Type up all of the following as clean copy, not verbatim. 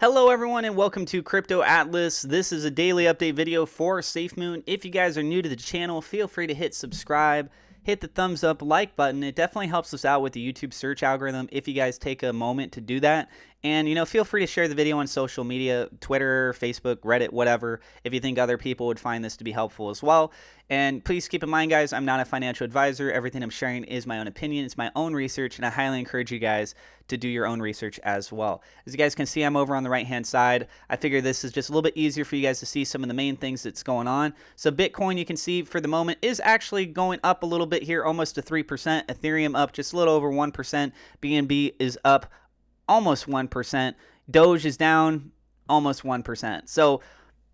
Hello everyone and welcome to Crypto Atlas. This is a daily update video for SafeMoon. If you guys are new to the channel, feel free to hit subscribe, hit the thumbs up, like button. It definitely helps us out with the YouTube search algorithm if you guys take a moment to do that. And, feel free to share the video on social media, Twitter, Facebook, Reddit, whatever, if you think other people would find this to be helpful as well. And please keep in mind, guys, I'm not a financial advisor. Everything I'm sharing is my own opinion. It's my own research, and I highly encourage you guys to do your own research as well. As you guys can see, I'm over on the right-hand side. I figure this is just a little bit easier for you guys to see some of the main things that's going on. So Bitcoin, you can see for the moment, is actually going up a little bit here, almost to 3%. Ethereum up just a little over 1%. BNB is up almost 1%. Doge is down almost 1%. So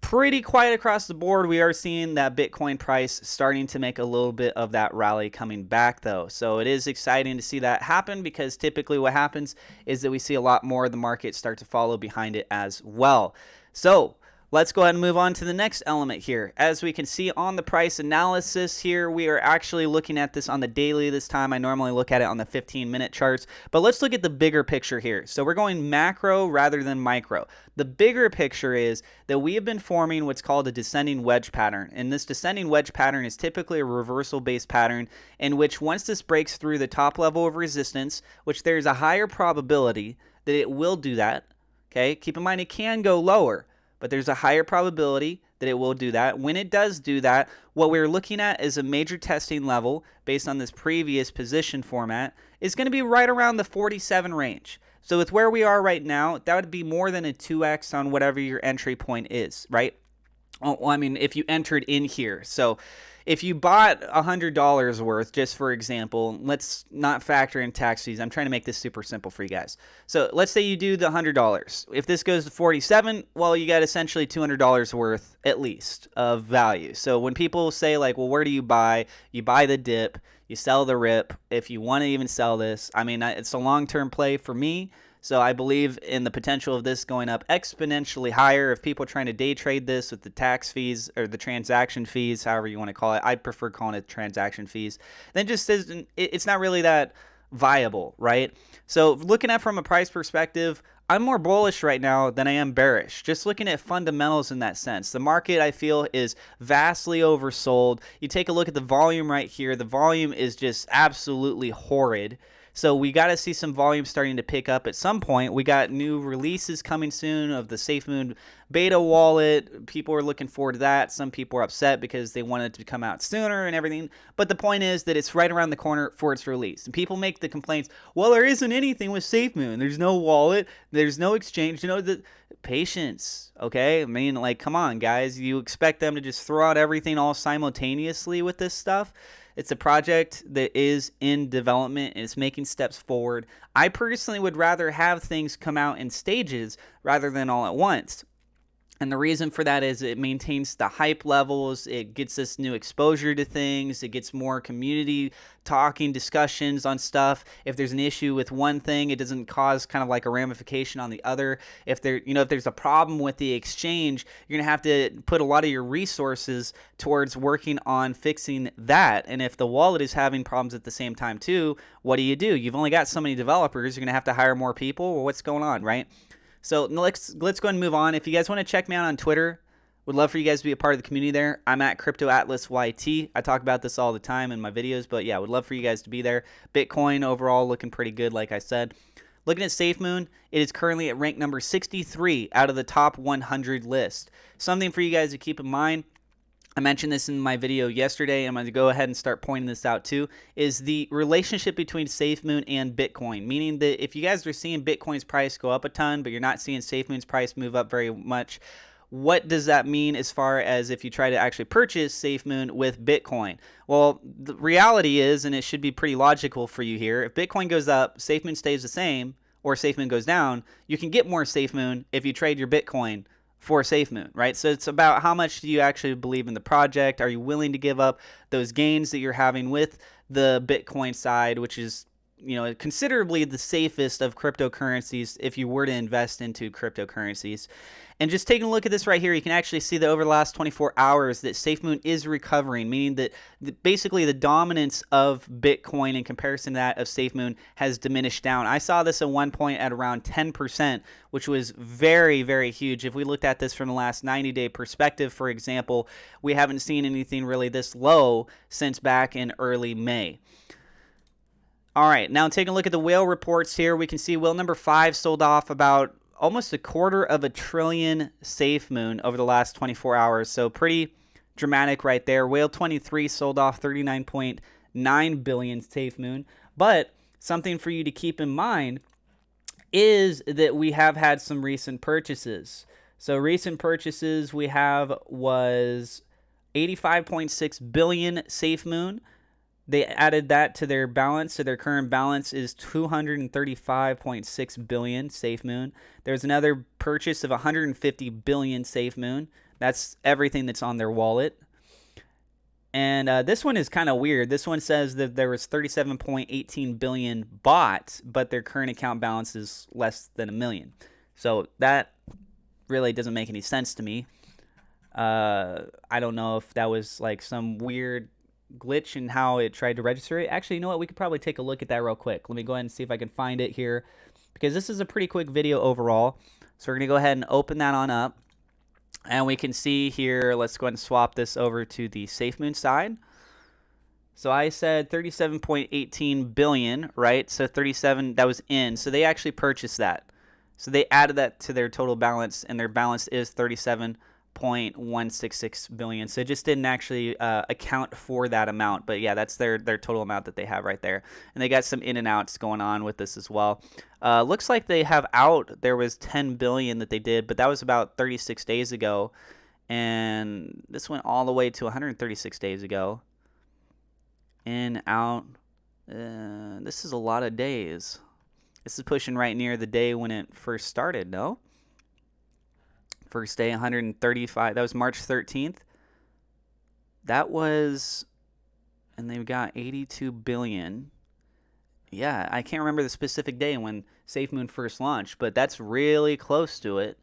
pretty quiet across the board. We are seeing that Bitcoin price starting to make a little bit of that rally coming back, though. So it is exciting to see that happen, because typically what happens is that we see a lot more of the market start to follow behind it as well. So let's go ahead and move on to the next element here. As we can see on the price analysis here, we are actually looking at this on the daily this time. I normally look at it on the 15-minute charts, but let's look at the bigger picture here. So we're going macro rather than micro. The bigger picture is that we have been forming what's called a descending wedge pattern. And this descending wedge pattern is typically a reversal-based pattern in which once this breaks through the top level of resistance, which there's a higher probability that it will do that, okay? Keep in mind it can go lower, but there's a higher probability that it will do that. When it does do that, what we're looking at is a major testing level based on this previous position format is going to be right around the 47 range. So with where we are right now, that would be more than a 2x on whatever your entry point is, right? Well, I mean, if you entered in here. So if you bought $100 worth, just for example, let's not factor in tax fees. I'm trying to make this super simple for you guys. So let's say you do the $100. If this goes to 47, well, you got essentially $200 worth at least of value. So when people say like, well, where do you buy? You buy the dip, you sell the rip. If you want to even sell this, I mean, it's a long-term play for me. So I believe in the potential of this going up exponentially higher. If people are trying to day trade this with the tax fees or the transaction fees, however you want to call it, I prefer calling it transaction fees, then just it's not really that viable, right? So looking at from a price perspective, I'm more bullish right now than I am bearish. Just looking at fundamentals in that sense. The market, I feel, is vastly oversold. You take a look at the volume right here. The volume is just absolutely horrid. So we got to see some volume starting to pick up at some point. We got new releases coming soon of the SafeMoon beta wallet. People are looking forward to that. Some people are upset because they wanted it to come out sooner and everything. But the point is that it's right around the corner for its release. And people make the complaints, well, there isn't anything with SafeMoon. There's no wallet. There's no exchange. The patience, okay? I mean, like, come on, guys. You expect them to just throw out everything all simultaneously with this stuff? It's a project that is in development and it's making steps forward. I personally would rather have things come out in stages rather than all at once. And the reason for that is it maintains the hype levels, it gets us new exposure to things, it gets more community talking, discussions on stuff. If there's an issue with one thing, it doesn't cause kind of like a ramification on the other. If there's a problem with the exchange, you're going to have to put a lot of your resources towards working on fixing that. And if the wallet is having problems at the same time too, what do? You've only got so many developers, you're going to have to hire more people. Well, what's going on, right? So let's go ahead and move on. If you guys want to check me out on Twitter, would love for you guys to be a part of the community there. I'm at Crypto Atlas YT. I talk about this all the time in my videos, but yeah, would love for you guys to be there. Bitcoin overall looking pretty good, like I said. Looking at SafeMoon, it is currently at rank number 63 out of the top 100 list. Something for you guys to keep in mind, I mentioned this in my video yesterday. I'm going to go ahead and start pointing this out too, is the relationship between SafeMoon and Bitcoin. Meaning that if you guys are seeing Bitcoin's price go up a ton, but you're not seeing SafeMoon's price move up very much, what does that mean as far as if you try to actually purchase SafeMoon with Bitcoin? Well, the reality is, and it should be pretty logical for you here, if Bitcoin goes up, SafeMoon stays the same, or SafeMoon goes down, you can get more SafeMoon if you trade your Bitcoin for SafeMoon, right? So it's about how much do you actually believe in the project? Are you willing to give up those gains that you're having with the Bitcoin side, which is considerably the safest of cryptocurrencies if you were to invest into cryptocurrencies. And just taking a look at this right here, you can actually see that over the last 24 hours that SafeMoon is recovering, meaning that basically the dominance of Bitcoin in comparison to that of SafeMoon has diminished down. I saw this at one point at around 10%, which was very, very huge. If we looked at this from the last 90-day perspective, for example, we haven't seen anything really this low since back in early May. All right, now taking a look at the whale reports here, we can see whale number 5 sold off about almost $250 billion SafeMoon over the last 24 hours. So pretty dramatic right there. Whale 23 sold off 39.9 billion SafeMoon. But something for you to keep in mind is that we have had some recent purchases. So recent purchases we have was 85.6 billion SafeMoon. They added that to their balance. So their current balance is 235.6 billion SafeMoon. There's another purchase of 150 billion SafeMoon. That's everything that's on their wallet. And this one is kind of weird. This one says that there was 37.18 billion bought, but their current account balance is less than $1 million. So that really doesn't make any sense to me. I don't know if that was like some weird glitch in how it tried to register it. Actually, you know what? We could probably take a look at that real quick. Let me go ahead and see if I can find it here, because this is a pretty quick video overall. So we're going to go ahead and open that on up. And we can see here, let's go ahead and swap this over to the SafeMoon side. So I said 37.18 billion, right? So 37, that was in. So they actually purchased that. So they added that to their total balance, and their balance is 37.166 billion. So it just didn't actually account for that amount. But yeah, that's their total amount that they have right there. And they got some in and outs going on with this as well. Looks like they have out, there was 10 billion that they did, but that was about 36 days ago. And this went all the way to 136 days ago. In, out. This is a lot of days. This is pushing right near the day when it first started, no? First day, 135. That was March 13th. That was, and they've got 82 billion. Yeah, I can't remember the specific day when SafeMoon first launched, but that's really close to it.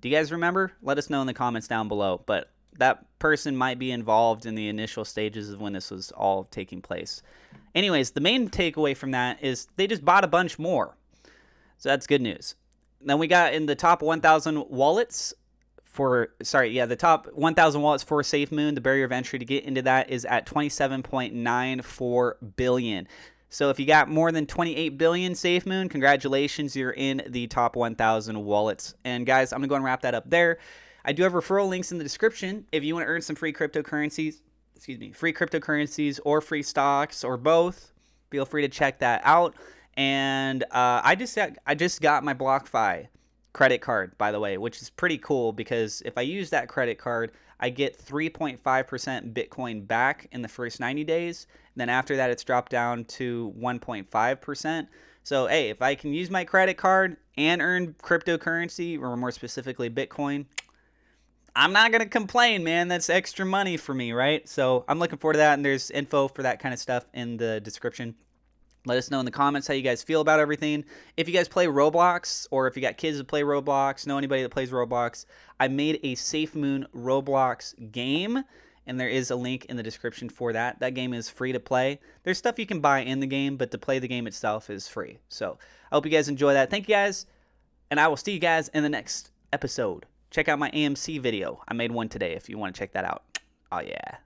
Do you guys remember? Let us know in the comments down below. But that person might be involved in the initial stages of when this was all taking place. Anyways, the main takeaway from that is they just bought a bunch more. So that's good news. Then we got in the top 1,000 wallets the top 1,000 wallets for SafeMoon. The barrier of entry to get into that is at 27.94 billion. So if you got more than 28 billion SafeMoon, congratulations, you're in the top 1,000 wallets. And guys, I'm going to go and wrap that up there. I do have referral links in the description if you want to earn some free cryptocurrencies, or free stocks or both. Feel free to check that out. And I just got my BlockFi credit card, by the way, which is pretty cool because if I use that credit card, I get 3.5% Bitcoin back in the first 90 days. And then after that, it's dropped down to 1.5%. So, hey, if I can use my credit card and earn cryptocurrency, or more specifically Bitcoin, I'm not going to complain, man. That's extra money for me, right? So I'm looking forward to that, and there's info for that kind of stuff in the description. Let us know in the comments how you guys feel about everything. If you guys play Roblox, or if you got kids that play Roblox, know anybody that plays Roblox, I made a SafeMoon Roblox game, and there is a link in the description for that. That game is free to play. There's stuff you can buy in the game, but to play the game itself is free. So I hope you guys enjoy that. Thank you guys, and I will see you guys in the next episode. Check out my AMC video. I made one today if you want to check that out. Oh, yeah.